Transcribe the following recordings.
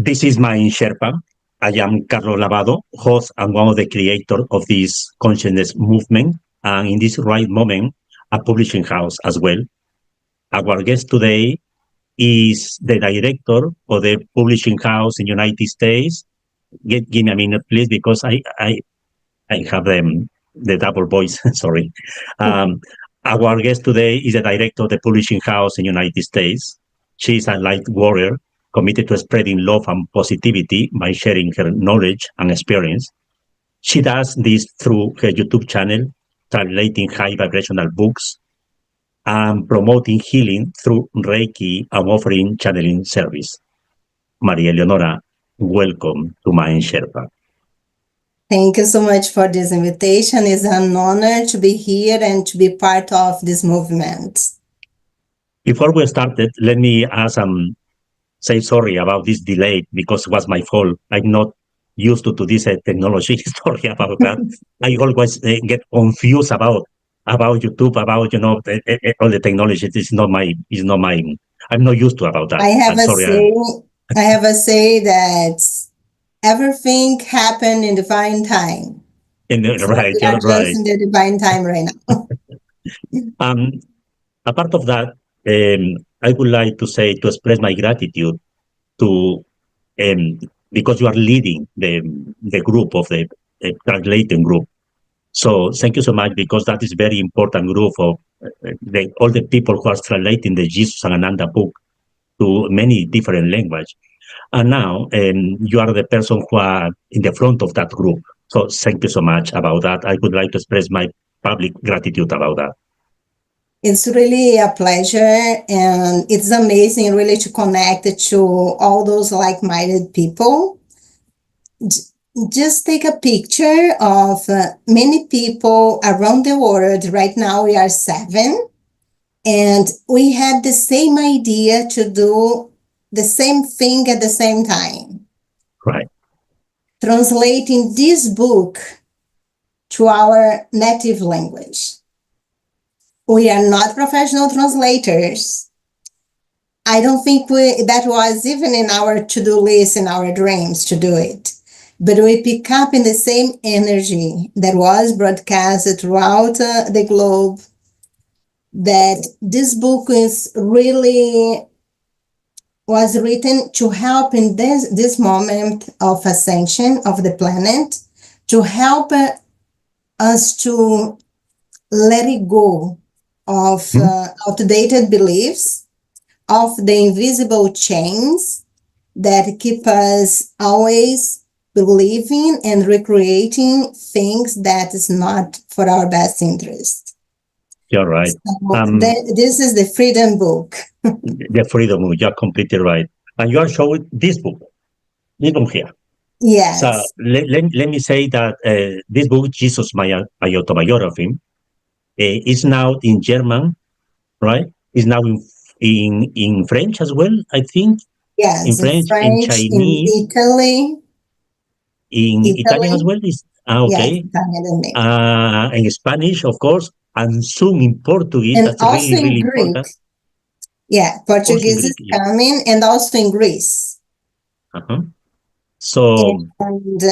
This is my Sherpa. I am Carlos Lavado, host and one of the creators of this consciousness movement, and in this right moment, a publishing house as well. Our guest today is the director of the publishing house in United States. Give me a minute, please, because I have the double voice. Sorry. Our guest today is the director of the publishing house in United States. She is a light warrior committed to spreading love and positivity by sharing her knowledge and experience. She does this through her YouTube channel, translating high vibrational books and promoting healing through Reiki and offering channeling service. Maria Eleonora, welcome to Mind Sherpa. Thank you so much for this invitation. It's an honor to be here and to be part of this movement. Before we started, let me say sorry about this delay because it was my fault. I'm not used to this technology. Sorry about that. I always get confused about YouTube, about all the technology. It's not my. I'm not used to about that. I have a say that everything happened in divine time. Right, we are just in the divine time right now. Apart of that, I would like to express my gratitude to because you are leading the group of the translating group. So thank you so much, because that is very important group of all the people who are translating the Jesus&Ananda book to many different languages. And now you are the person who are in the front of that group. So thank you so much about that. I would like to express my public gratitude about that. It's really a pleasure, and it's amazing really to connect to all those like-minded people. Just take a picture of many people around the world. Right now we are 7, and we had the same idea to do the same thing at the same time. Right. Translating this book to our native language. We are not professional translators. I don't think that was even in our to-do list, in our dreams to do it. But we pick up in the same energy that was broadcasted throughout the globe, that this book was written to help in this moment of ascension of the planet, to help us to let it go of outdated beliefs, of the invisible chains that keep us always believing and recreating things that is not for our best interest. You're right. So this is the Freedom Book. The Freedom Book, you're completely right. And you are showing this book here. Yes. So let me say that this book, Jesus, my Autobiography, is now in German, right? Is now in French as well, I think. Yes, in French, in Chinese, in Italy, in Italian as well. Okay. Yes, in Spanish, of course, and soon in Portuguese. And that's also really, really in Greek. important. Yeah, Portuguese is coming, and also in Greece. So, and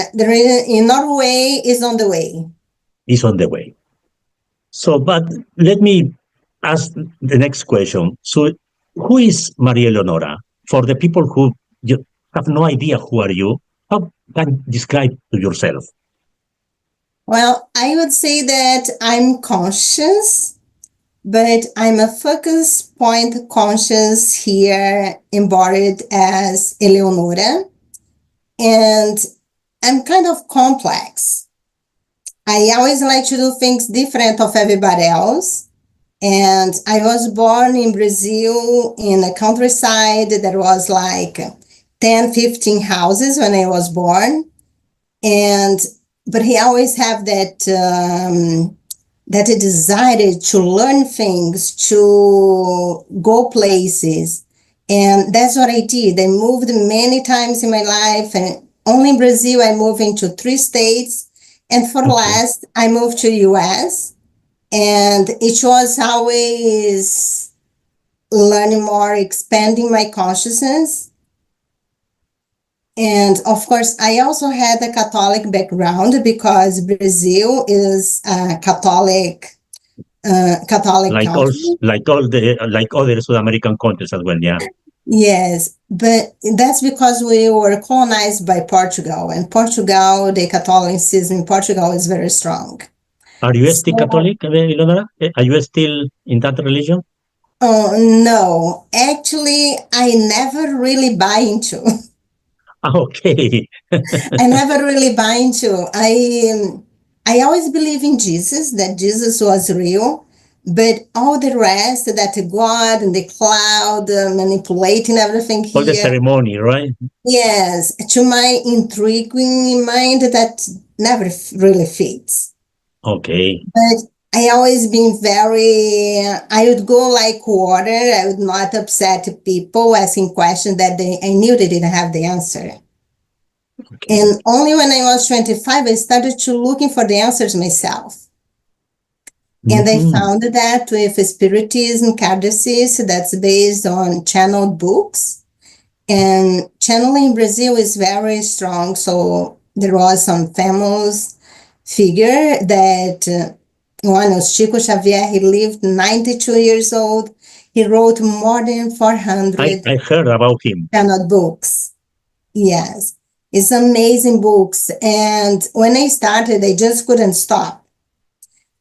in Norway is on the way. It's on the way. So, but let me ask the next question. So, who is Maria Eleonora? For the people who have no idea who are you, how can you describe to yourself? Well, I would say that I'm conscious, but I'm a focus point conscious here, embodied as Eleonora. And I'm kind of complex. I always like to do things different of everybody else. And I was born in Brazil in a countryside that was like 10, 15 houses when I was born. But he always have that desire to learn things, to go places. And that's what I did. I moved many times in my life, and only in Brazil I moved into 3 states. And for last, I moved to US. And it was always learning more, expanding my consciousness. And of course, I also had a Catholic background because Brazil is a Catholic country. Like other South American countries as well. Yeah. Yes, but that's because we were colonized by Portugal, and Portugal, the Catholicism in Portugal is very strong. Are you still So, Catholic, Eleonora? Are you still in that religion? oh no, actually, I never really buy into. Okay. I never really buy into. I always believe in Jesus, that Jesus was real, but all the rest, that God and the cloud manipulating everything All the here, ceremony, right? yes, to my intriguing mind, that never really fits. Okay. But I always been very, I would go like water. I would not upset people asking questions that I knew they didn't have the answer. Okay. And only when I was 25, I started to looking for the answers myself. And I Mm-hmm. found that with Spiritism, Kardecis, that's based on channeled books. And channeling in Brazil is very strong. So there was some famous figure that one was Chico Xavier. He lived 92 years old. He wrote more than 400 I heard about him. channeled books. Yes, it's amazing books. And when I started, I just couldn't stop.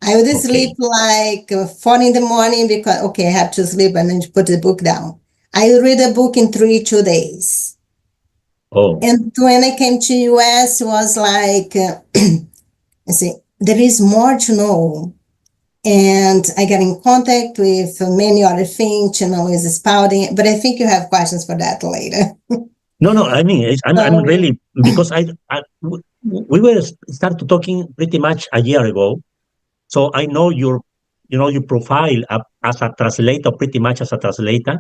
I would sleep Okay. like 4 in the morning because, okay, I have to sleep and then put the book down. I would read a book in 2 days. Oh, And when I came to US, it was like, I say, there is more to know. And I got in contact with many other things, Tina Louise Spalding, but I think you have questions for that later. no. I mean, I'm So, really because we were start talking pretty much a year ago. So I know your profile as a translator, pretty much as a translator,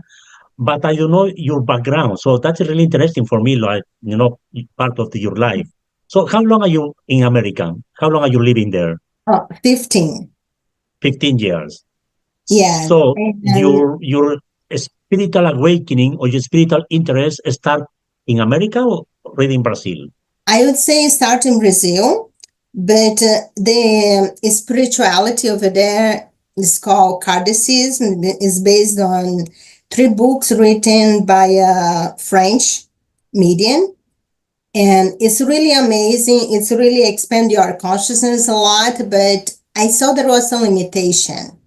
but I don't know your background. So that's really interesting for me, like, part of your life. So how long are you in America? How long are you living there? 15. 15 years. Yes. So And your spiritual awakening or your spiritual interest start in America or already in Brazil? I would say start in Brazil, but the spirituality over there is called Kardecism. It's based on 3 books written by a French medium. And it's really amazing. It's really expand your consciousness a lot, but I saw there was some limitation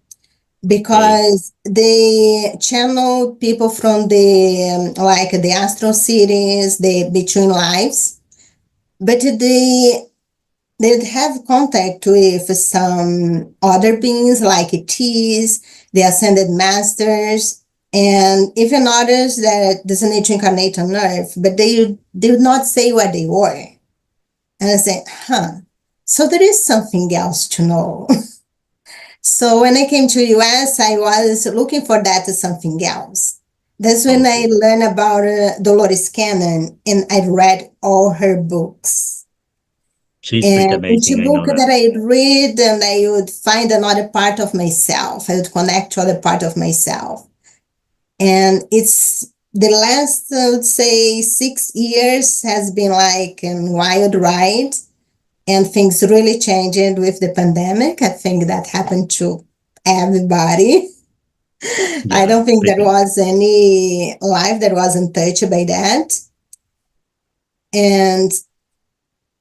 Okay. because they channel people from the like the astral cities, the between lives, but they'd have contact with some other beings like ETs, the ascended masters, and even others that doesn't need to incarnate on Earth, but they would not say what they were. And I said, so there is something else to know. So when I came to US, I was looking for that something else. That's when I Okay. learned about Dolores Cannon, and I read all her books. She's pretty And each amazing. I book know that. that I would read, and I would find another part of myself. I would connect to other part of myself. And it's the last, I would say, 6 years has been like a wild ride, and things really changed with the pandemic. I think that happened to everybody. I Yeah, don't think there pretty. was any life that wasn't touched by that. And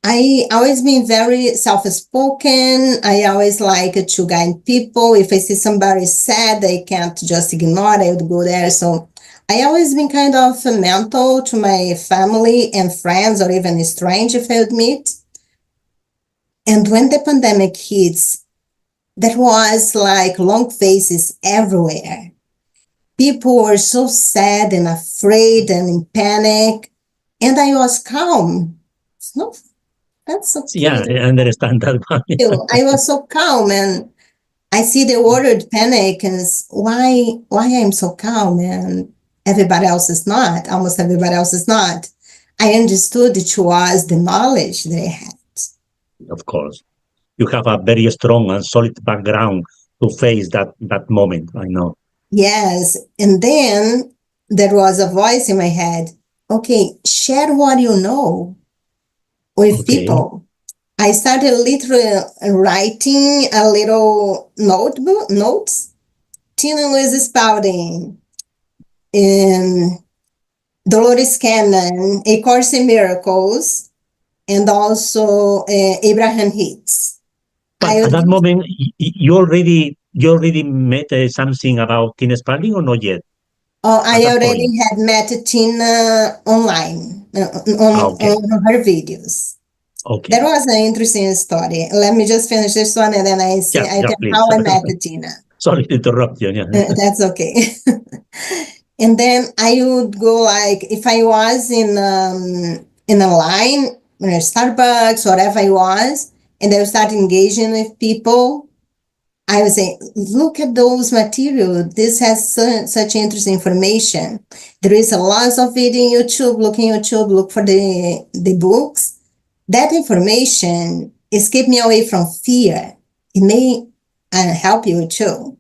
I always been very self-spoken. I always like to guide people. If I see somebody sad, I can't just ignore. I would go there. So I always been kind of a mentor to my family and friends, or even strange if I would meet. And when the pandemic hits, there was like long faces everywhere. People were so sad and afraid and in panic. And I was calm. No, that's Yeah, okay. I understand that one. I was so calm, and I see the word panic and why I'm so calm and everybody else is not. Almost everybody else is not. I understood it was the knowledge they had. Of course. You have a very strong and solid background to face that moment. I know. Yes. And then there was a voice in my head. okay, share what you know with Okay. people. I started literally writing a little notes. Tina Louise Spalding, Dolores Cannon, A Course in Miracles, and also Abraham Hicks. But at that moment, you already met something about Tina Spalding or not yet? I that already point? had met Tina online Okay. on her videos. Okay. That was an interesting story. Let me just finish this one and then I tell please. how I met Tina. Sorry to interrupt you. Yeah. That's okay. And then I would go, like, if I was in a line, Starbucks, whatever I was, and I would start engaging with people, I would say, look at those materials. This has such interesting information. There is a lot of video in YouTube. Look in YouTube, look for the books. That information is keep me away from fear. It may help you too.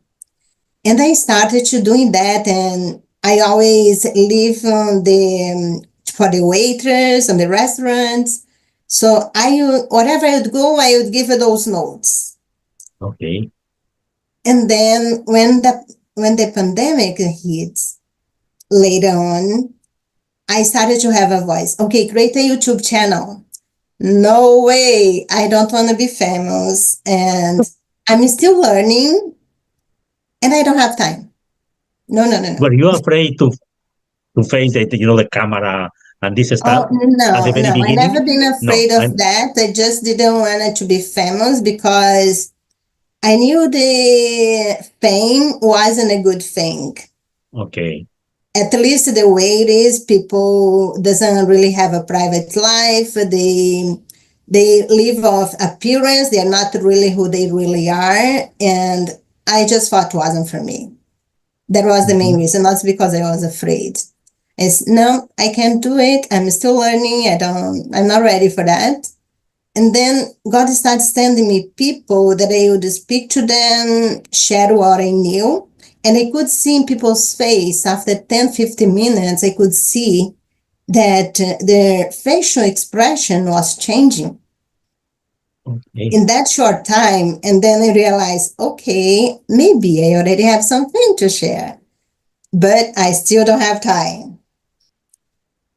And I started to doing that, and I always leave for the waiters and the restaurants. So wherever I would go, I would give her those notes. Okay. And then when the pandemic hits later on, I started to have a voice. Okay, create a YouTube channel. No way. I don't want to be famous. And I'm still learning and I don't have time. No. Were you afraid to face the camera and this stuff at the very No. I beginning? never been afraid of that. I just didn't want it to be famous because I knew the fame wasn't a good thing. Okay. At least the way it is, people doesn't really have a private life. They live off appearance. They're not really who they really are. And I just thought it wasn't for me. That was the main reason, not because I was afraid. It's no, I can't do it. I'm still learning. I'm not ready for that. And then God started sending me people that I would speak to them, share what I knew. And I could see in people's face after 10, 15 minutes, I could see that their facial expression was changing in that short time. And then I realized, okay, maybe I already have something to share, but I still don't have time.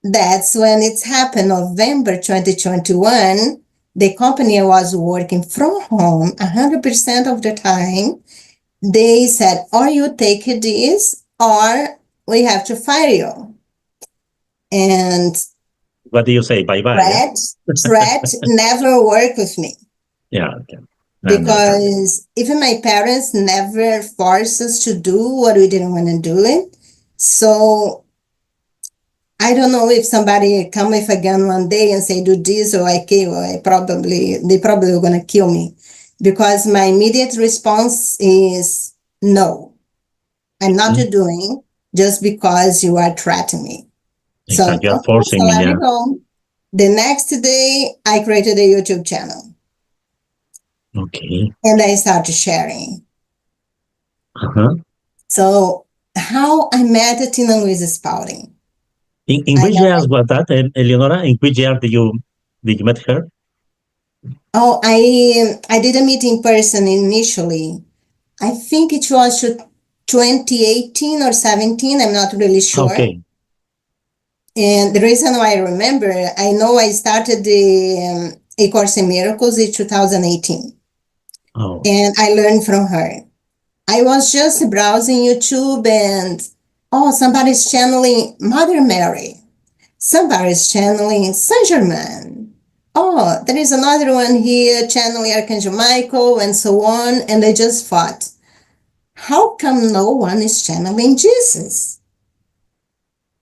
That's when it happened, November 2021. The company I was working from home 100% of the time, they said, or you take this or we have to fire you. And what do you say? Bye-bye. Threat never worked with me. Yeah. Okay. Because even my parents never forced us to do what we didn't want to do it. So I don't know if somebody come with a gun one day and say, do this or I kill, they probably were going to kill me. Because my immediate response is no, I'm not doing just because you are threatening me. Exactly. So you're forcing me. Let me go. The next day, I created a YouTube channel. Okay. And I started sharing. Uh-huh. So how I met Tina Louise Spalding. In which years was that, Eleonora? In which year did you meet her? Oh, I didn't meet in person initially. I think it was 2018 or 17. I'm not really sure. Okay. And the reason why I remember, I know I started the A Course in Miracles in 2018. Oh. And I learned from her. I was just browsing YouTube and, somebody's channeling Mother Mary. Somebody's channeling Saint Germain. Oh, there is another one here channeling Archangel Michael and so on. And I just thought, how come no one is channeling Jesus?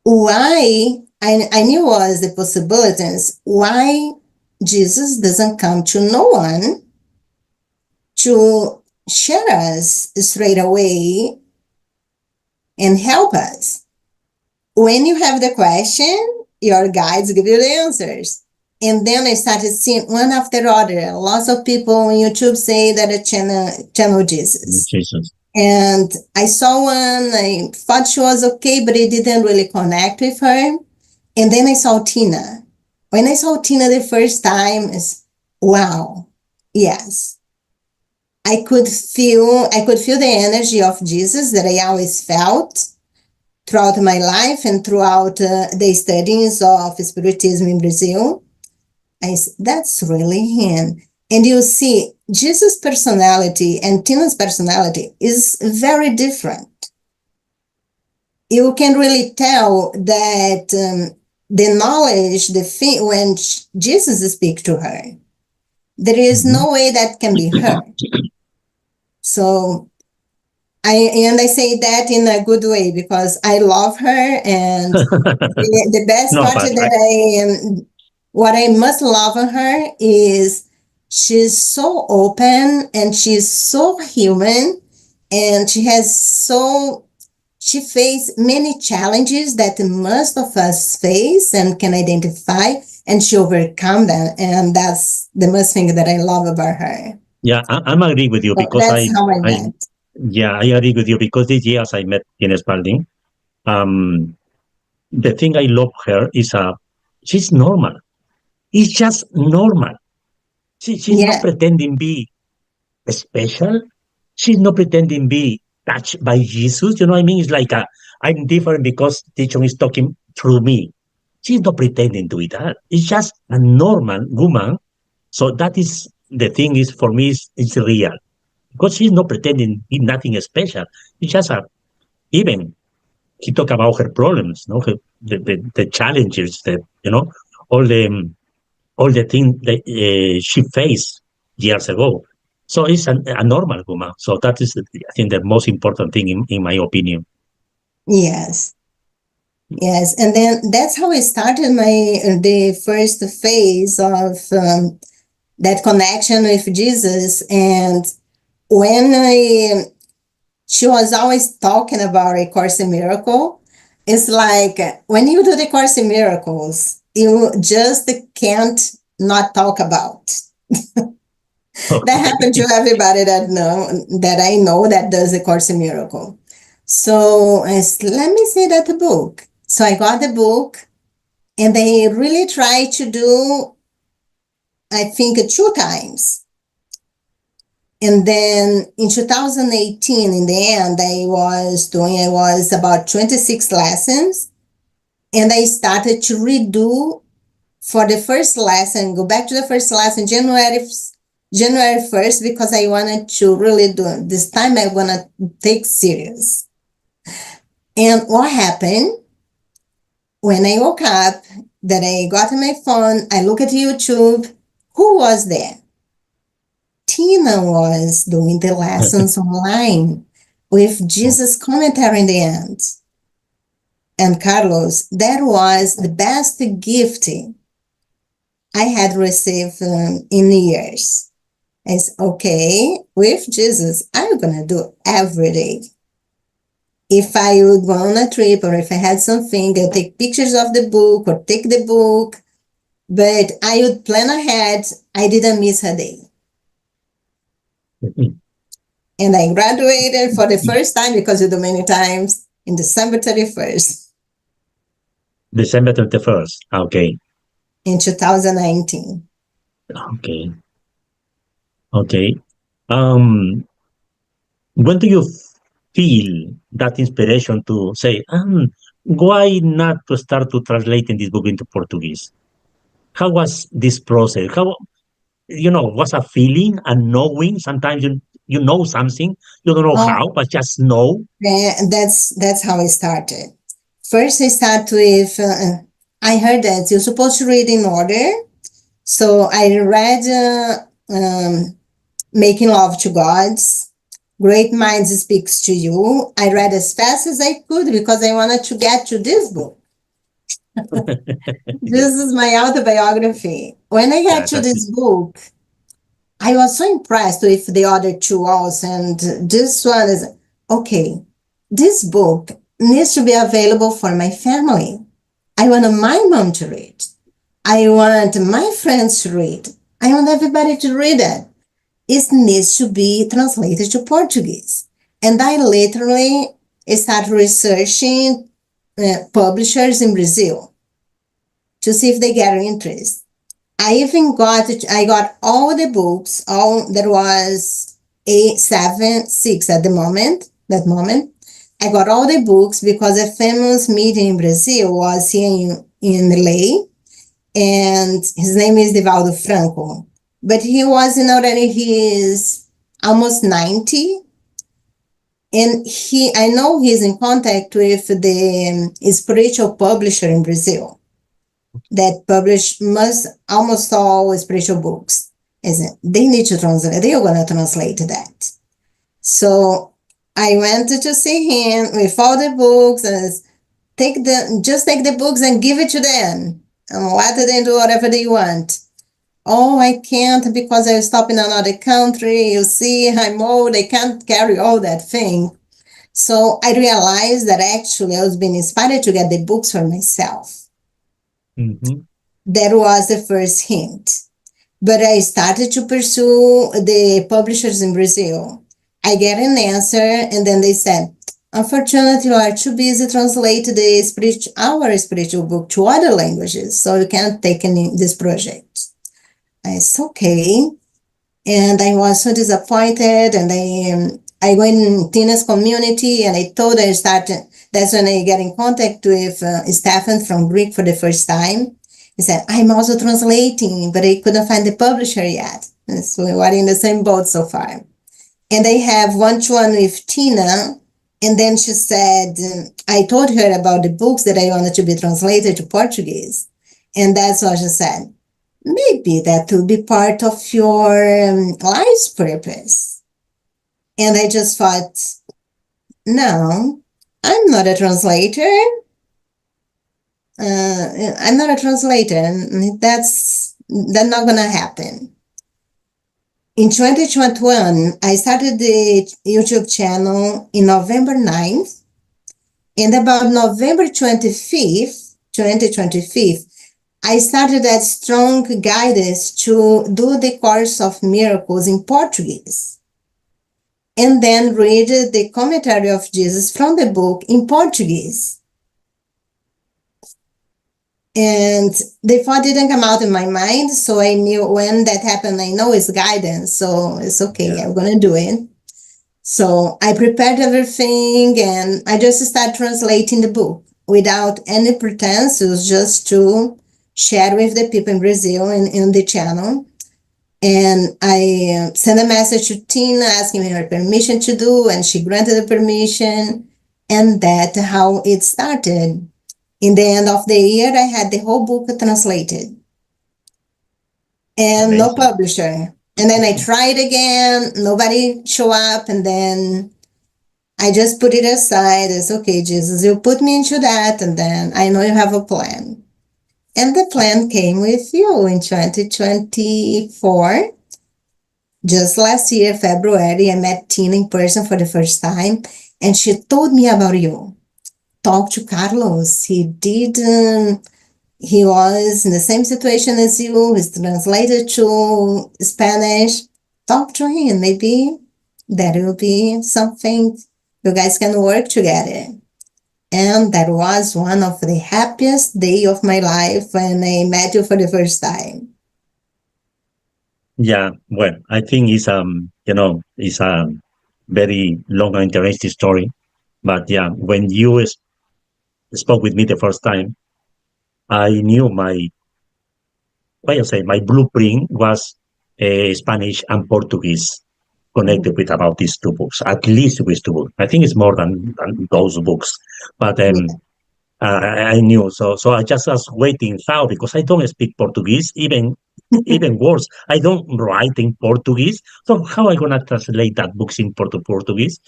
Why? I knew was the possibilities. Why Jesus doesn't come to no one to share us straight away and help us? When you have the question, your guides give you the answers. And then I started seeing one after other. Lots of people on YouTube say that a channel Jesus. And I saw one, I thought she was okay, but it didn't really connect with her. And then I saw Tina. When I saw Tina the first time, it's wow, yes. I could feel the energy of Jesus that I always felt throughout my life and throughout the studies of Spiritism in Brazil. That's really him. And you see, Jesus' personality and Tina's personality is very different. You can really tell that the knowledge, when Jesus speaks to her, there is no way that can be her. So I say that in a good way because I love her, and the best part that what I must love on her is she's so open and she's so human, and she faced many challenges that most of us face and can identify, and she overcome them, and that's the most thing that I love about her. Yeah, I'm agree with you So because that's how I met. I agree with you because this year as I met Tina Spalding, the thing I love her is she's normal. It's just normal. She's not Yeah. pretending be special. She's not pretending be touched by Jesus. You know what I mean? It's like I'm different because teacher is talking through me. She's not pretending to be that. It's just a normal woman. So that is the thing is for me it's real because she's not pretending be nothing special. It's just even he talked about her problems, no, the challenges that all the all the things that she faced years ago. So it's a normal woman. So that is, I think, the most important thing in my opinion. Yes. Yes, and then that's how I started the first phase of that connection with Jesus. And when she was always talking about A Course in Miracle, it's like when you do the Course in Miracles, you just can't not talk about. That happened to everybody that I know that does the Course in Miracle. So let me see that book. So I got the book, and they really tried to do, I think, 2 times. And then in 2018, in the end, I was about 26 lessons, and I started to redo for the first lesson, go back to the first lesson, January 1st, because I wanted to really do it. This time I want to take serious. And what happened? When I woke up, that I got my phone, I look at YouTube, who was there? Tina was doing the lessons online with Jesus commentary in the end. And Carlos, that was the best gift I had received in years. It's okay, with Jesus, I'm going to do every day. If I would go on a trip or if I had something, I'd take pictures of the book or take the book, but I would plan ahead. I didn't miss a day. And I graduated for the first time, because we do many times, in December 31st. December 31st. Okay. In 2019. Okay. Okay. When do you feel that inspiration to say, why not to start to translating this book into Portuguese? How was this process? How, was a feeling and knowing? Sometimes you know something, you don't know how, but just know. That's how I started. First, I start with, I heard that you're supposed to read in order. So I read Making Love to Gods, Great Minds Speaks to You. I read as fast as I could because I wanted to get to this book. This is my autobiography. When I got to this book, I was so impressed with the other two also. And this one is, okay, this book needs to be available for my family. I want my mom to read. I want my friends to read. I want everybody to read it. It needs to be translated to Portuguese. And I literally started researching publishers in Brazil. to see if they get interest. I got all the books, there was six at that moment. I got all the books because a famous meeting in Brazil was here in LA, and his name is Divaldo Franco. But he was he's almost 90, and I know he's in contact with the spiritual publisher in Brazil that publish almost all spiritual books. They need to translate. They are going to translate that. So I went to see him with all the books and take the books and give it to them and let them do whatever they want. Oh, I can't because I stop in another country. You see, I'm old. I can't carry all that thing. So I realized that actually I was being inspired to get the books for myself. Mm-hmm. That was the first hint. But I started to pursue the publishers in Brazil. I get an answer, and then they said, unfortunately, you are too busy translating our spiritual book to other languages, so you can't take this project. It's okay. And I was so disappointed, and I went in Tina's community, and I told her that's when I get in contact with Stefan from Greek for the first time. He said, I'm also translating, but I couldn't find the publisher yet. And so we are in the same boat so far. And I have one-to-one with Tina. And then she said, I told her about the books that I wanted to be translated to Portuguese. And that's what she said. Maybe that will be part of your life's purpose. And I just thought, no, I'm not a translator. I'm not a translator, and that's not going to happen. In 2021, I started the YouTube channel in November 9th, and about November 25th, 2025, I started that strong guidance to do the Course of Miracles in Portuguese, and then read the commentary of Jesus from the book in Portuguese. And the thought didn't come out in my mind, so I knew when that happened, I know it's guidance, so it's okay, I'm going to do it. So I prepared everything, and I just started translating the book without any pretense. It was just to share with the people in Brazil in the channel. And I sent a message to Tina asking her permission to do, and she granted the permission, and that's how it started. In the end of the year, I had the whole book translated. And no publisher. And then I tried again, nobody showed up, and then I just put it aside. It's okay, Jesus, you put me into that, and then I know you have a plan. And the plan came with you in 2024. Just last year, February, I met Tina in person for the first time, and she told me about you. Talk to Carlos. He was in the same situation as you. He's translated to Spanish. Talk to him. Maybe that will be something you guys can work together. And that was one of the happiest days of my life when I met you for the first time. Yeah, well, I think it's it's a very long and interesting story. But yeah, when you spoke with me the first time, I knew my blueprint was Spanish and Portuguese connected with about these two books, at least with two books. I think it's more than those books, but I knew. So I just was waiting how, because I don't speak Portuguese, even worse. I don't write in Portuguese. So how am I going to translate that books in Portuguese?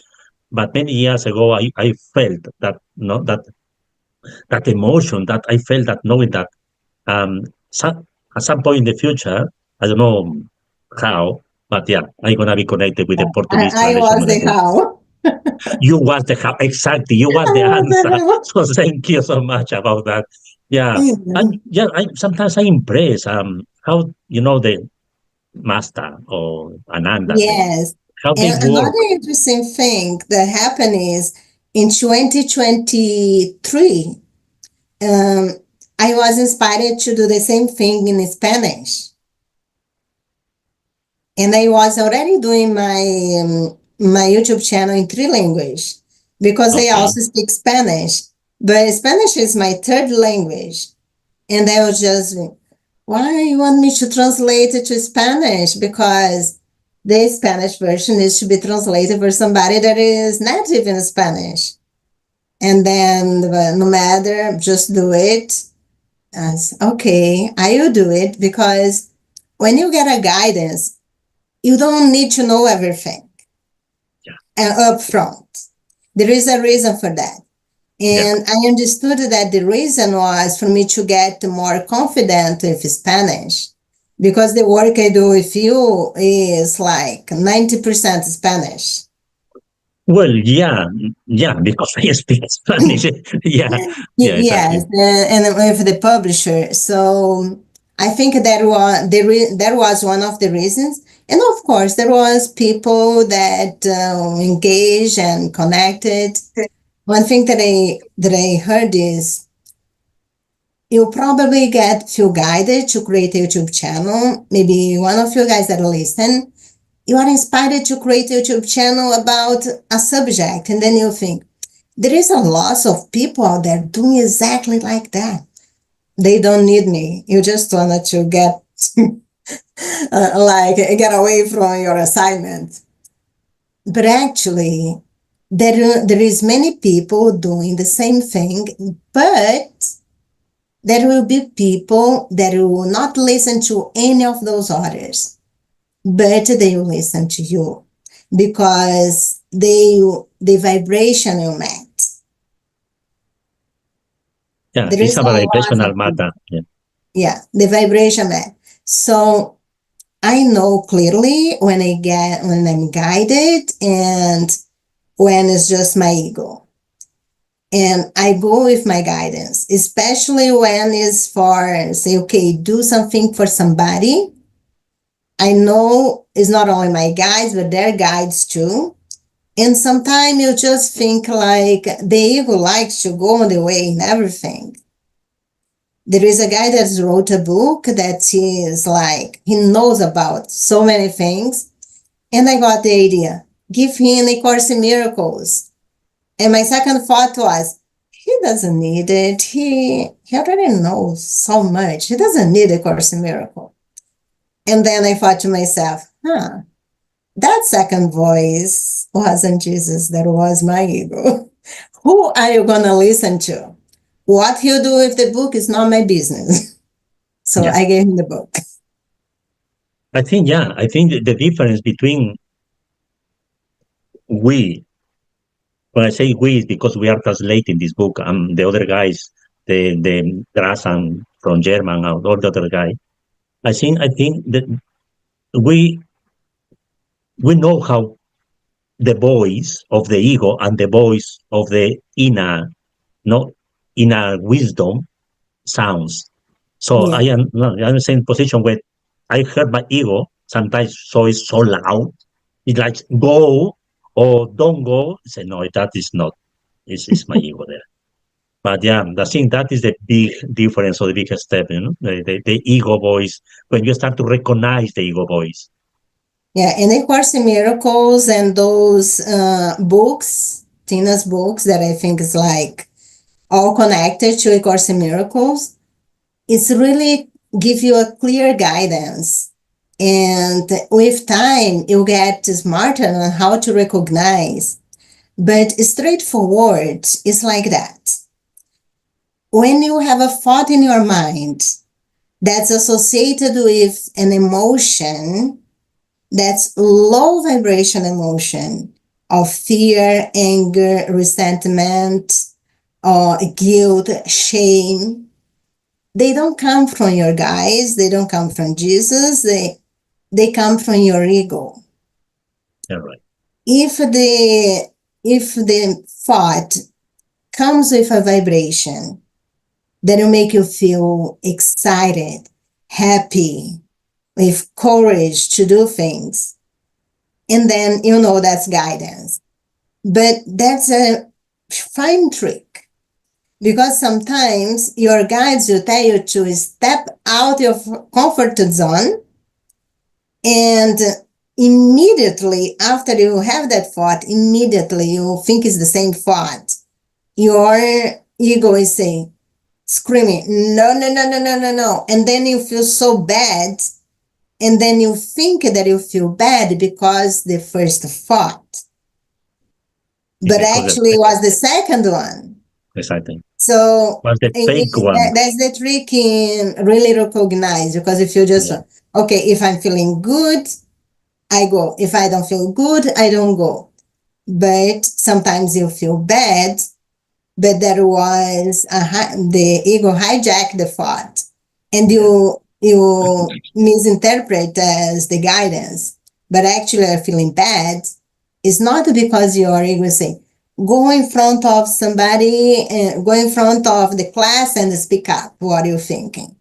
But many years ago, I felt that, that emotion, that I felt that knowing that at some point in the future, I don't know how, but yeah, I'm going to be connected with the Portuguese I translation was of the the book. how. You was the how, exactly. You was the answer. So thank you so much about that. Yeah, and yeah, sometimes I impress how the master or Ananda, Yes. how they And work. another interesting thing that happened is in 2023, I was inspired to do the same thing in Spanish. And I was already doing my YouTube channel in 3 languages because I also speak Spanish. But Spanish is my third language. And I was just, why you want me to translate it to Spanish? Because the Spanish version is to be translated for somebody that is native in Spanish. And then no matter, just do it. Okay, I will do it, because when you get a guidance, you don't need to know everything up front. There is a reason for that. And I understood that the reason was for me to get more confident with Spanish, because the work I do with you is like 90% Spanish. Well, yeah, because I speak Spanish. Exactly. And with the publisher. So I think that was one of the reasons. And of course, there was people that engaged and connected. One thing that I heard is, you'll probably feel guided to create a YouTube channel. Maybe one of you guys that listen, you are inspired to create a YouTube channel about a subject, and then you think, there is a lot of people out there doing exactly like that. They don't need me. You just wanted to get get away from your assignment. But actually, there is many people doing the same thing, but there will be people that will not listen to any of those others, but they will listen to you because the vibration you met. Yeah, it's a vibrational matter. Yeah, the vibration met. So I know clearly when I'm guided and when it's just my ego. And I go with my guidance, especially when it's for, say, okay, do something for somebody. I know it's not only my guides, but their guides too. And sometimes you just think like the ego likes to go on the way in everything. There is a guy that wrote a book that is like, he knows about so many things. And I got the idea, give him a Course in Miracles. And my second thought was, he doesn't need it. He already knows so much. He doesn't need a Course in Miracles. And then I thought to myself, that second voice wasn't Jesus. That was my ego. Who are you going to listen to? What he'll do with the book is not my business. So I gave him the book. I think the difference between when I say we, is because we are translating this book, and the other guys, the Drasan from German, and all the other guy. I think that we know how the voice of the ego and the voice of the inner wisdom sounds. So I am in the same position where I heard my ego sometimes, so it's so loud. It's like, go or don't go. I say, no, that is not. It's my ego there. But I think that is the big difference, or the biggest step, the ego voice, when you start to recognize the ego voice. Yeah, and A Course in Miracles and those books, Tina's books, that I think is like all connected to A Course in Miracles, it's really give you a clear guidance. And with time, you get smarter on how to recognize. But straightforward is like that. When you have a thought in your mind that's associated with an emotion, that's low vibration emotion of fear, anger, resentment, or guilt, shame, they don't come from your guides. They don't come from Jesus. They come from your ego. Yeah, right. If the thought comes with a vibration that will make you feel excited, happy, with courage to do things, and then that's guidance. But that's a fine trick, Because sometimes your guides will tell you to step out of comfort zone, and immediately after you have that thought, immediately you think it's the same thought. Your ego is saying, screaming, no, no, no, no, no, no, no. And then you feel so bad. And then you think that you feel bad because the first thought. But actually it was the second one. Exactly. So was the fake one. That's the trick in really recognize, because if you just, okay, if I'm feeling good, I go. If I don't feel good, I don't go. But sometimes you feel bad, but there was the ego hijacked the thought, and you misinterpret as the guidance, but actually are feeling bad. It's not because your ego is saying, go in front of somebody, go in front of the class and speak up. What are you thinking?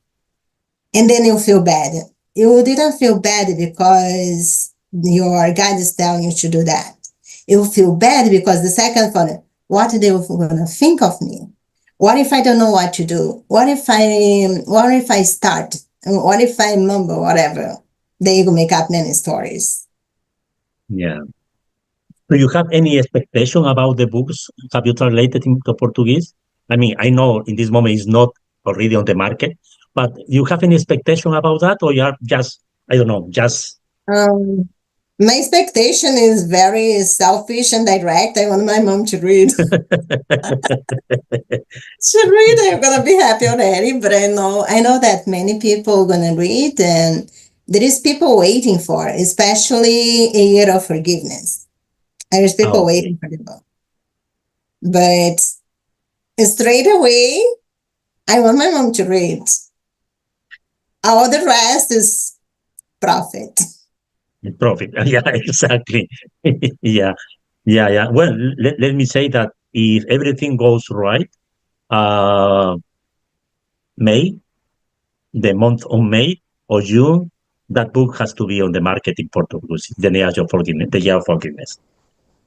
And then you feel bad. You didn't feel bad because your guide is telling you to do that. You feel bad because the second thought, what are they going to think of me? What if I don't know what to do? What if I start? What if I mumble, whatever? The ego make up many stories. Yeah. Do you have any expectation about the books? Have you translated into Portuguese? I mean, I know in this moment it's not already on the market, but do you have any expectation about that, or you are just, I don't know, just... My expectation is very selfish and direct. I want my mom to read. She read, I'm gonna be happy already. But I know that many people are gonna read, and there is people waiting for, especially a year of forgiveness. There's people waiting for the book. But straight away, I want my mom to read. All the rest is profit. Profit. Yeah, exactly. Yeah. Well, let me say that if everything goes right, May, the month of May or June, that book has to be on the market in Portuguese, the year of forgiveness.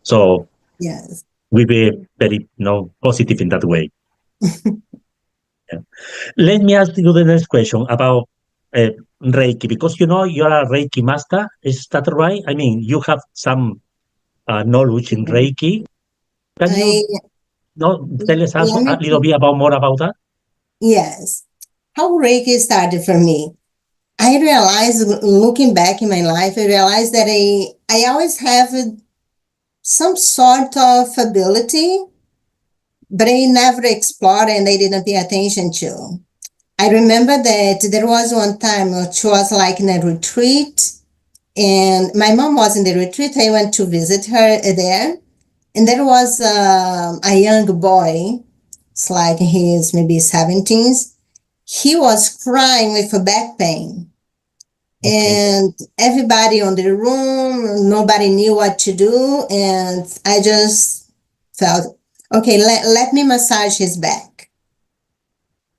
So yes, we be very positive in that way. Yeah. Let me ask you the next question about Reiki, because you are a Reiki master. Is that right? I mean, you have some knowledge in Reiki. Can you tell us a little bit more about that? Yes. How Reiki started for me. I realized, looking back in my life, I realized that I always have some sort of ability, but I never explored and I didn't pay attention to. I remember that there was one time which was like in a retreat, and my mom was in the retreat. I went to visit her there, and there was a young boy. It's like he is maybe 17s. He was crying with a back pain. And everybody on the room, nobody knew what to do. And I just felt, okay, let me massage his back.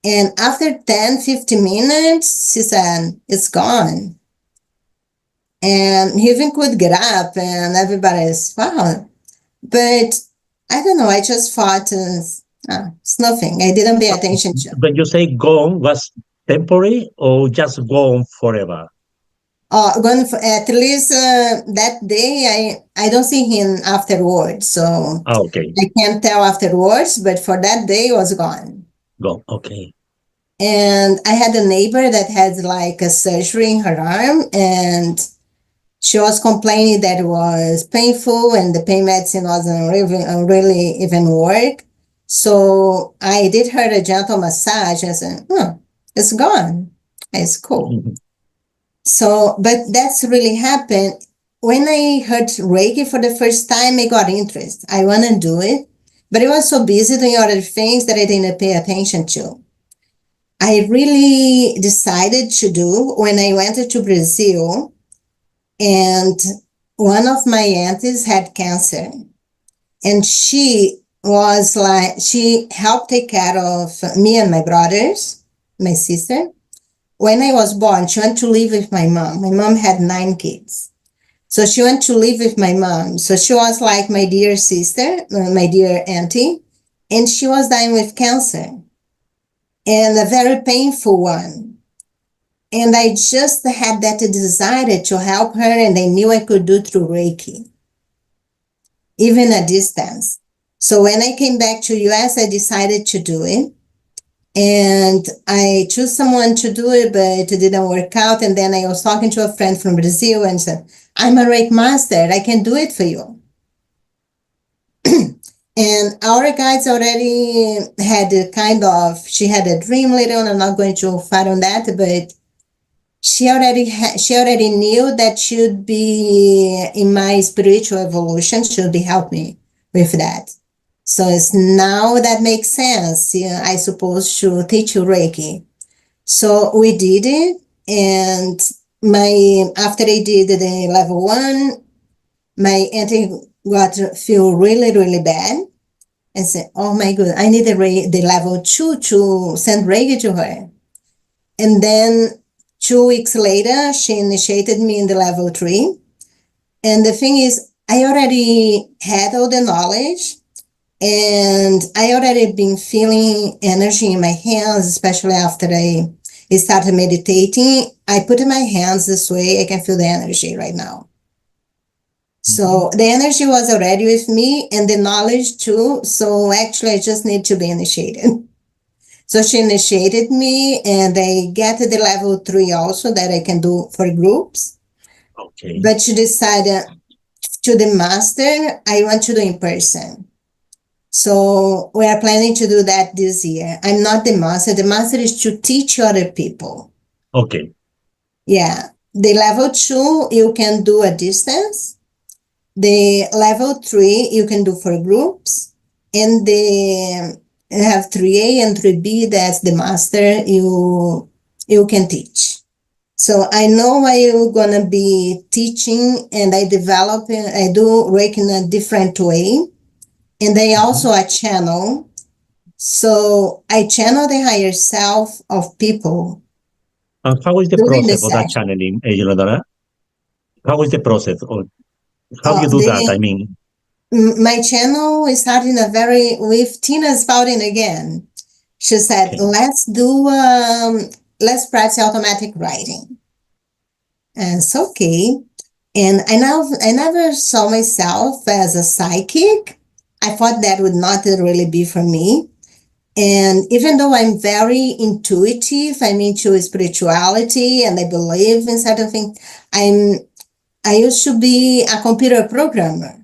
And after 10, 15 minutes, she said, it's gone. And he even could get up, and everybody's, wow. But I don't know, I just thought, it's nothing. I didn't pay attention to. When you say gone, was temporary or just gone forever? Gone for, at least that day, I don't see him afterwards. So I can't tell afterwards, but for that day, it was gone. Gone, okay. And I had a neighbor that had like a surgery in her arm, and she was complaining that it was painful and the pain medicine wasn't really even work. So I did her a gentle massage and said, it's gone. It's cool. Mm-hmm. So, but that's really happened. When I heard Reiki for the first time, I got interest. I want to do it, but I was so busy doing other things that I didn't pay attention to. I really decided to do when I went to Brazil, and one of my aunties had cancer, and she helped take care of me and my brothers, my sister. When I was born, she went to live with my mom. My mom had 9 kids. So she went to live with my mom. So she was like my dear sister, my dear auntie. and she was dying with cancer, and a very painful one. And I just had that desire to help her, and I knew I could do through Reiki, even a distance. So when I came back to US, I decided to do it. And I chose someone to do it, but it didn't work out. And then I was talking to a friend from Brazil and said, I'm a Reiki master. I can do it for you. And our guides already had she had a dream later on. I'm not going to fight on that, but she already knew that she'd be in my spiritual evolution. She'd be help me with that. So it's now that makes sense. Yeah, I suppose to teach you Reiki. So we did it, and after I did the level 1, my auntie feel really, really bad. And said, oh my God, I need the level 2 to send Reiki to her. And then 2 weeks later, she initiated me in the level 3. And the thing is, I already had all the knowledge, and I already been feeling energy in my hands, especially after I started meditating. I put in my hands this way, I can feel the energy right now. So the energy was already with me, and the knowledge too. So actually, I just need to be initiated. So she initiated me, and I get to the level 3 also that I can do for groups. Okay. But she decided to the master, I want to do in person. So we are planning to do that this year. I'm not the master. The master is to teach other people. Okay. Yeah. The level 2, you can do a distance. The level 3, you can do for groups. And you have 3A and 3B, that's the master you can teach. So I know I'm going to be teaching, and I do Reiki in a different way. And I also a channel. So I channel the higher self of people. And how is the During the process of that session. channeling, Eleonora? How is the process? Or how you do that? I mean, My channel is starting with Tina Spalding again. She said, okay. let's practice automatic writing. And it's okay. And I never saw myself as a psychic. I thought that would not really be for me. And even though I'm very intuitive, I'm into spirituality and I believe in certain things, I used to be a computer programmer.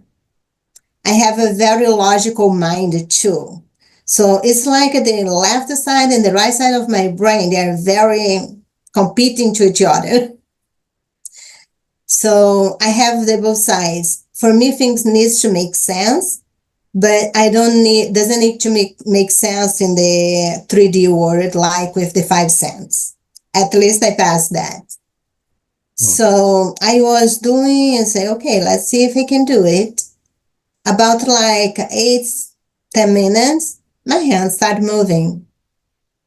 I have a very logical mind too. So it's like the left side and the right side of my brain, they're very competing to each other. So I have the both sides. For me, things needs to make sense, but doesn't need to make sense in the 3D world, like with the 5 cents. At least I passed that. So I was doing and say, okay, let's see if I can do it. About like 8-10 minutes, my hands started moving.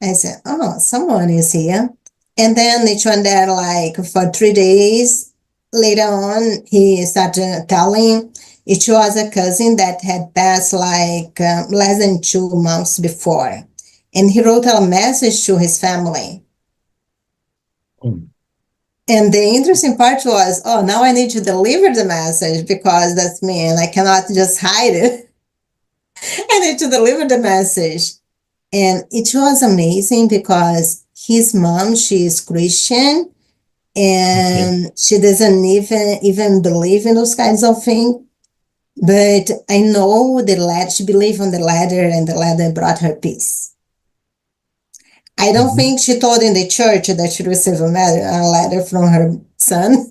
I said, oh, someone is here. And then each one there, like for 3 days, later on, he started telling it was a cousin that had passed like less than 2 months before. And he wrote a message to his family. And the interesting part was, oh, now I need to deliver the message because that's me and I cannot just hide it. I need to deliver the message. And it was amazing because his mom, she is Christian, and she doesn't even believe in those kinds of things. But I know she believed on the ladder, and the ladder brought her peace. I don't think she told in the church that she received a letter from her son.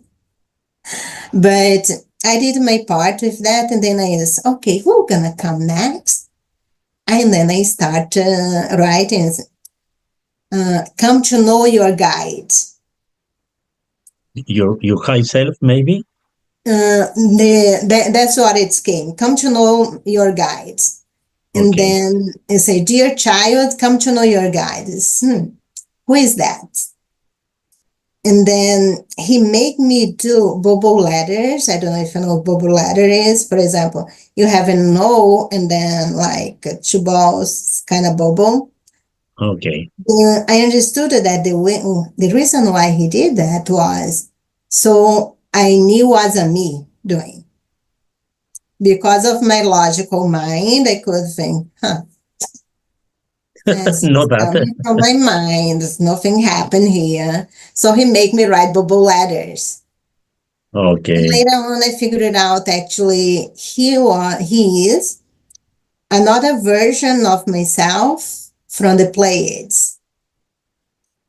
But I did my part with that, and then I said, okay, who's gonna come next? And then I start writing, come to know your guide. Your high self, maybe? That's what it came. Come to know your guides. And then I say, dear child, come to know your guides. Who is that? And then he made me do bubble letters. I don't know if you know what bubble letter is. For example, you have an O and then like two balls, kind of bubble. Okay. I understood that the reason why he did that was so I knew wasn't me doing. Because of my logical mind, I could think, this Not is that. coming from my mind. There's nothing happened here. So he made me write bubble letters. And Okay. later on, I figured it out. Actually, he is another version of myself from the Pleiades.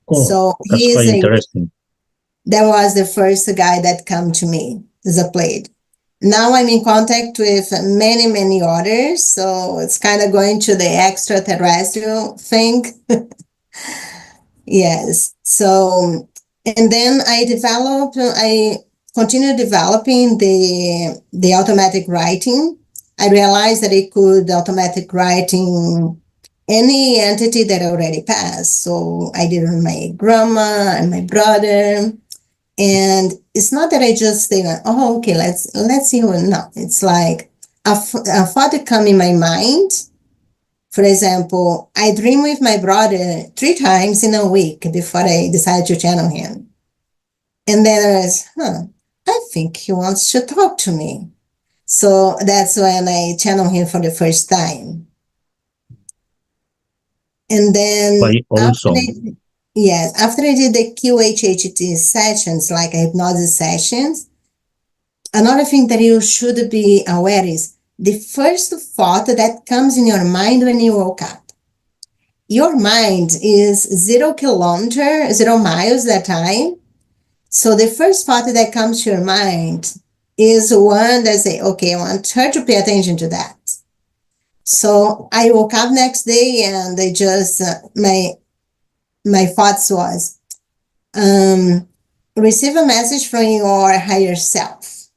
Oh, So that's he is quite interesting. that was the first guy that come to me as a Pleiade. Now I'm in contact with many, many others. So it's kind of going to the extraterrestrial thing. Yes. So, and then I continued developing the automatic writing. I realized that it could automatic writing any entity that already passed. So I did it with my grandma and my brother. And it's not that I just think, oh, okay, let's see. No, it's like a thought that come in my mind. For example, I dream with my brother 3 times in a week before I decide to channel him. And then I was, I think he wants to talk to me. So that's when I channel him for the first time. And then Quite awesome. after I did the QHHT sessions, like hypnosis sessions, another thing that you should be aware is the first thought that comes in your mind when you woke up. Your mind is 0 miles that time. So the first thought that comes to your mind is one that say, okay, I want her to pay attention to that. So I woke up next day and I just, my thoughts was, receive a message from your higher self.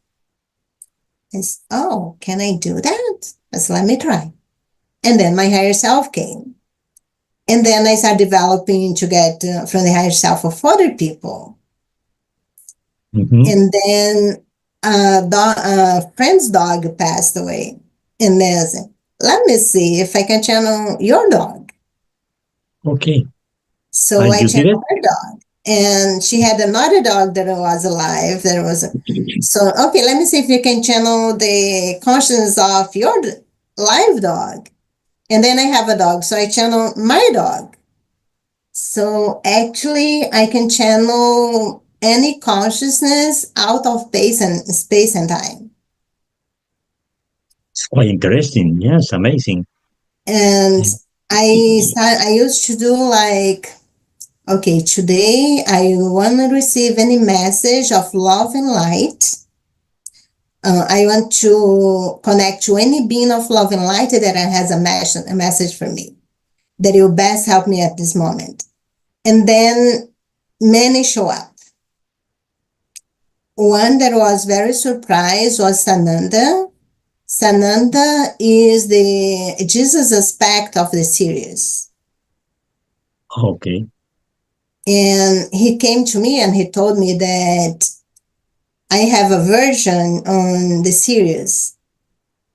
And oh, can I do that? Let's let me try. And then my higher self came. And then I started developing to get from the higher self of other people. Mm-hmm. And then a friend's dog passed away. And then I said, let me see if I can channel your dog. Okay. So And I you did it? channeled her dog. And she had another dog that was alive. So, okay, let me see if you can channel the consciousness of your live dog. And then I have a dog, so I channel my dog. So actually, I can channel any consciousness out of space and time. It's quite interesting. Yes, amazing. And I used to do like, okay, today I want to receive any message of love and light. I want to connect to any being of love and light that has a message for me that will best help me at this moment. And then many show up. One that was very surprised was Sananda. Sananda is the Jesus aspect of the series. Okay. And he came to me and he told me that I have a version on the series.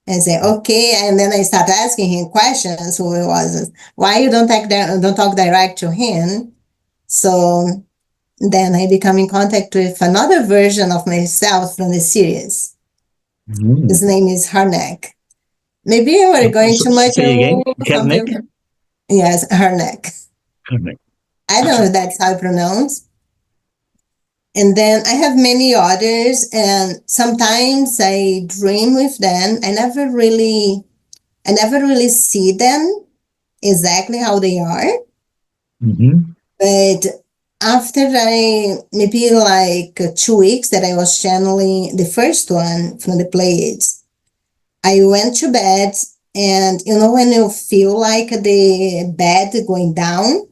And I said, okay. And then I started asking him questions. Who it was, why you don't talk direct to him? So then I become in contact with another version of myself from the series. Mm. His name is Harnack. Maybe we're going too much. Say again, Kernek? Yes, Harnack. Kernek. I don't know if that's how I pronounce. And then I have many others, and sometimes I dream with them. I never really see them exactly how they are. Mm-hmm. But after maybe like 2 weeks that I was channeling the first one from the Pleiades, I went to bed, and you know when you feel like the bed going down,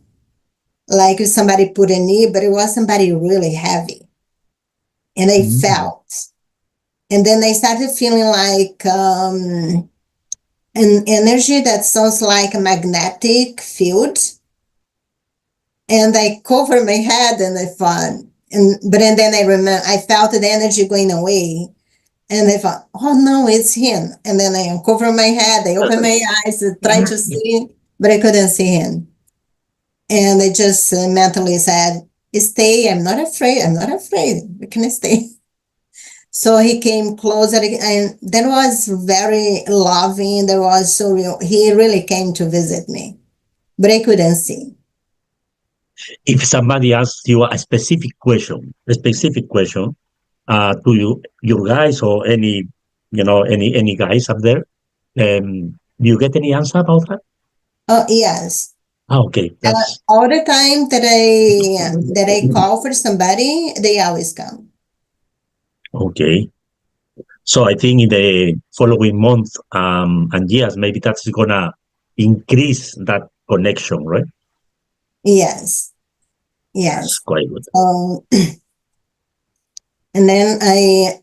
like if somebody put a knee, but it was somebody really heavy. And I felt. And then I started feeling like an energy that sounds like a magnetic field. And I covered my head and I thought, then I remember, I felt the energy going away. And I thought, oh no, it's him. And then I uncovered my head, I opened my eyes, tried to see, but I couldn't see him. And I just mentally said, stay, I'm not afraid, we can stay. So he came closer, and that was very loving, that was so real. He really came to visit me, but I couldn't see. If somebody asks you a specific question, to your guys or any, any guys up there, do you get any answer about that? Oh, yes. Okay, that's All the time that I call for somebody, they always come. okay. So I think in the following month and years, maybe that's gonna increase that connection, right? Yes, That's yes. quite good. And then I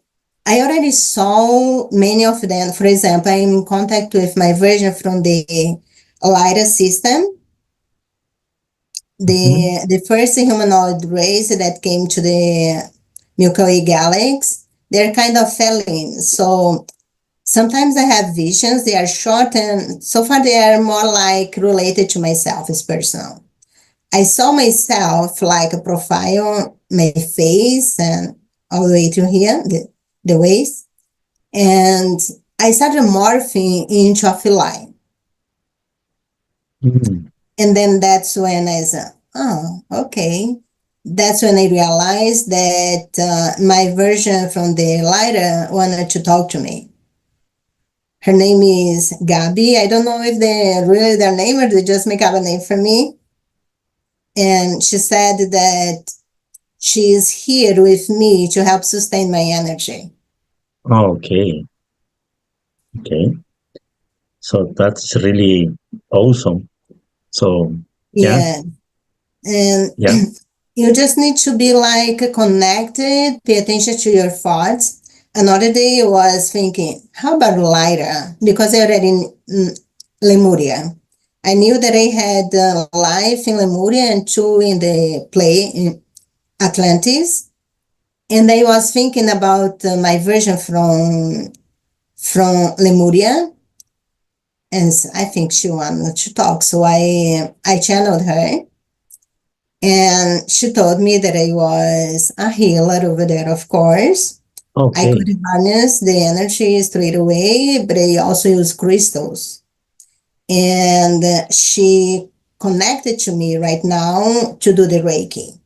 already saw many of them. For example, I'm in contact with my version from the lighter system, the first humanoid race that came to the Milky Way galaxy. They're kind of felines. So sometimes I have visions. They are short, and so far they are more like related to myself. It's personal. I saw myself like a profile, my face, and all the way to here, the waist. And I started morphing into a feline. And then that's when I said, oh, okay. That's when I realized that my version from the lighter wanted to talk to me. Her name is Gabi. I don't know if they really their name or they just make up a name for me. And she said that she is here with me to help sustain my energy. Okay. Okay. So that's really awesome. So Yeah. And yeah. you just need to be like connected, pay attention to your thoughts. Another day I was thinking, how about lighter? Because I already in Lemuria. I knew that I had life in Lemuria and two in the play in Atlantis. And I was thinking about my version from Lemuria. And I think she wanted to talk. So I channeled her. And she told me that I was a healer over there, of course. Okay. I could harness the energy straight away, but I also use crystals. And she connected to me right now to do the Reiki.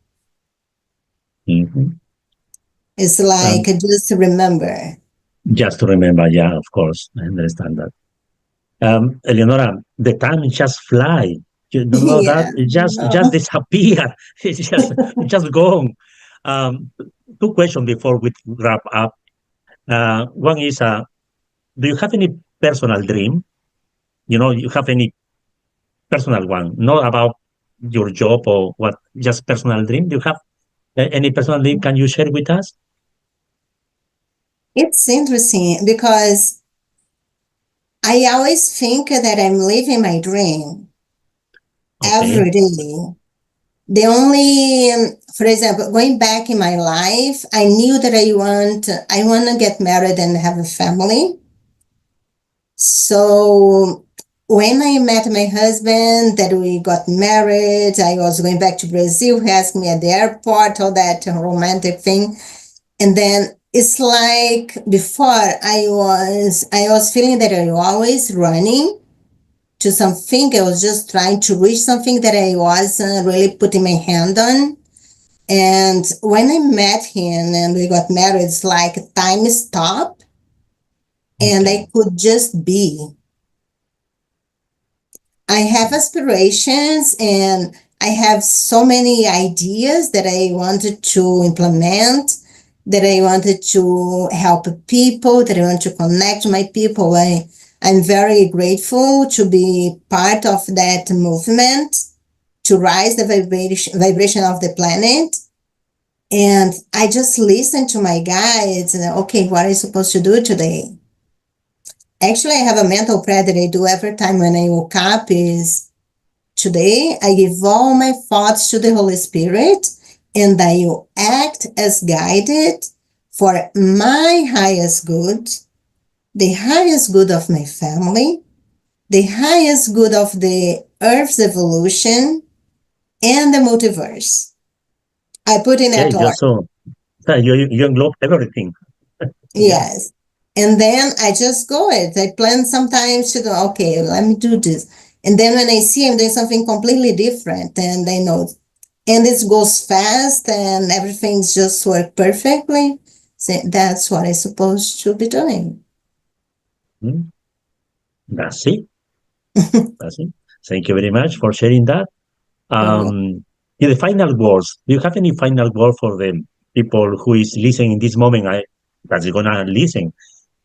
It's like just to remember. Just to remember, yeah, of course. I understand that. Eleonora, the time just fly. You don't know Yeah, that? It just disappear. It's just gone. Two questions before we wrap up. One is, do you have any personal dream? You have any personal one, not about your job or what, just personal dream? Do you have any personal dream? Can you share with us? it's interesting because I always think that I'm living my dream every day. The only, for example, going back in my life, I knew that I want to get married and have a family. So when I met my husband, that we got married, I was going back to Brazil. He asked me at the airport, all that romantic thing. And then it's like before I was feeling that I was always running to something. I was just trying to reach something that I wasn't really putting my hand on. And when I met him and we got married, it's like time stopped and I could just be. I have aspirations and I have so many ideas that I wanted to implement, that I wanted to help people, that I want to connect my people. I'm very grateful to be part of that movement, to rise the vibration of the planet. And I just listen to my guides and, okay, what are you supposed to do today? Actually, I have a mental prayer that I do every time when I woke up is, today I give all my thoughts to the Holy Spirit and I will act as guided for my highest good, the highest good of my family, the highest good of the Earth's evolution, and the multiverse. I put in Yeah, that order. you englobe everything. Yeah. Yes. And then I just go it. I plan sometimes to go, okay, let me do this. And then when I see I'm doing something completely different, and I know, and it goes fast and everything's just work perfectly, so that's what I'm supposed to be doing. Mm, that's it. That's it. Thank you very much for sharing that. In the final words, do you have any final word for the people who is listening in this moment? That's gonna listen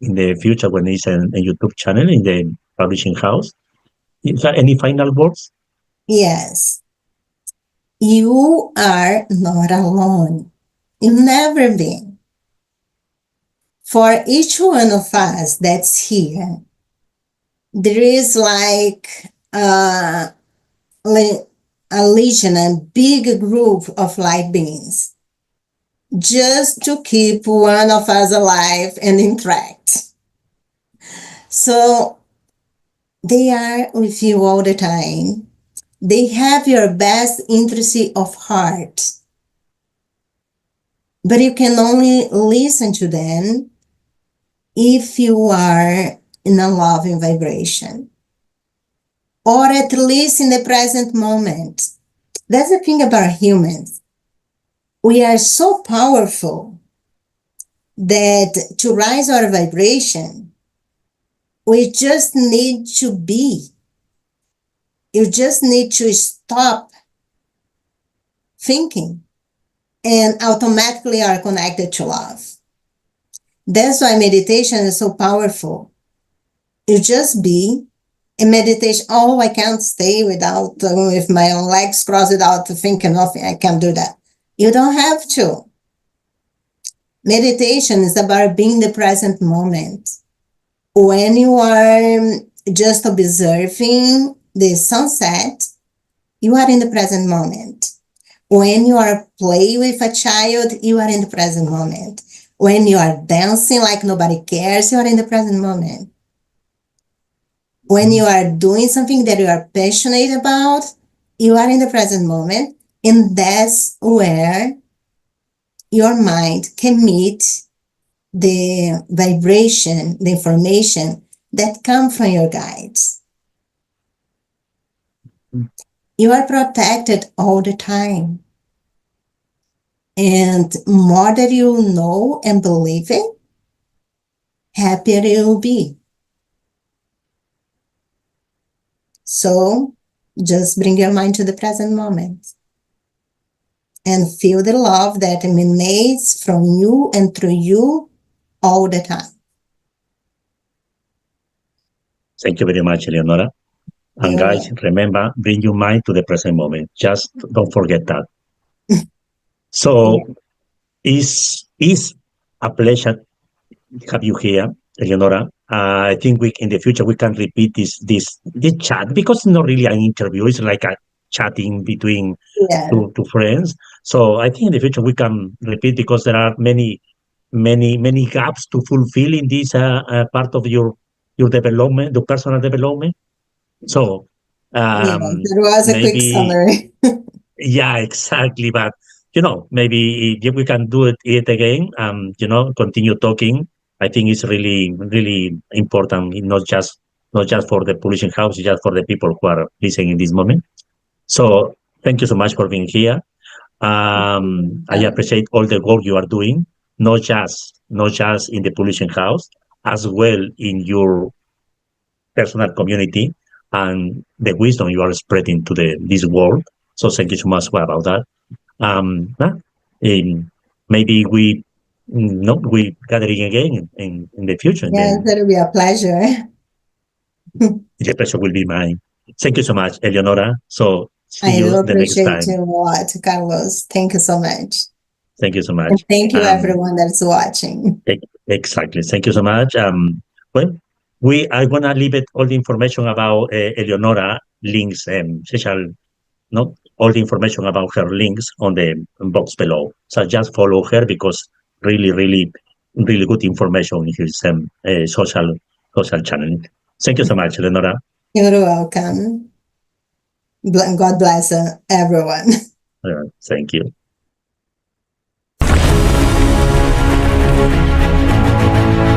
in the future when it's a YouTube channel in the publishing house. Is there any final words? Yes, you are not alone. You've never been. For each one of us that's here, there is like a legion, a big group of light beings, just to keep one of us alive and interact. So they are with you all the time. They have your best interest of heart. But you can only listen to them if you are in a loving vibration, or at least in the present moment. That's the thing about humans. We are so powerful that to rise our vibration, we just need to be. You just need to stop thinking and automatically are connected to love. That's why meditation is so powerful. You just be. In meditation, oh, I can't stay without, with my legs crossed without thinking nothing. I can't do that. You don't have to. Meditation is about being the present moment. When you are just observing the sunset, you are in the present moment. When you are playing with a child, you are in the present moment. When you are dancing like nobody cares, you are in the present moment. When you are doing something that you are passionate about, you are in the present moment. And that's where your mind can meet the vibration, the information that come from your guides. You are protected all the time. And more that you know and believe it, happier you will be. So just bring your mind to the present moment and feel the love that emanates from you and through you all the time. Thank you very much, Eleonora. And You're guys, welcome. remember, bring your mind to the present moment. Just don't forget that. Yeah. So it's a pleasure to have you here, Eleonora. I think we in the future we can repeat this chat because it's not really an interview. It's like a chatting between Yeah. two friends. So I think in the future we can repeat because there are many gaps to fulfill in this part of your development, the personal development. So Yeah, that was a quick maybe summary. yeah, exactly. But maybe if we can do it again, continue talking. I think it's really important, not just for the publishing house, it's just for the people who are listening in this moment. So thank you so much for being here. I appreciate all the work you are doing, not just in the publishing house, as well in your personal community and the wisdom you are spreading to this world. So thank you so much about that. Yeah, maybe we gathering again in the future, and Yes, then that'll be a pleasure. the pleasure will be mine. Thank you so much, Eleonora. So see I do you the next appreciate time. you a lot, Carlos. Thank you so much. Thank you so And much. thank you everyone that's watching. Exactly. Thank you so much. Well, I wanna leave it all the information about Eleonora links social, no all the information about her links on the box below. So just follow her because really, really, really good information in his social channel. Thank you so much, Eleonora. You're welcome. God bless everyone. Thank you.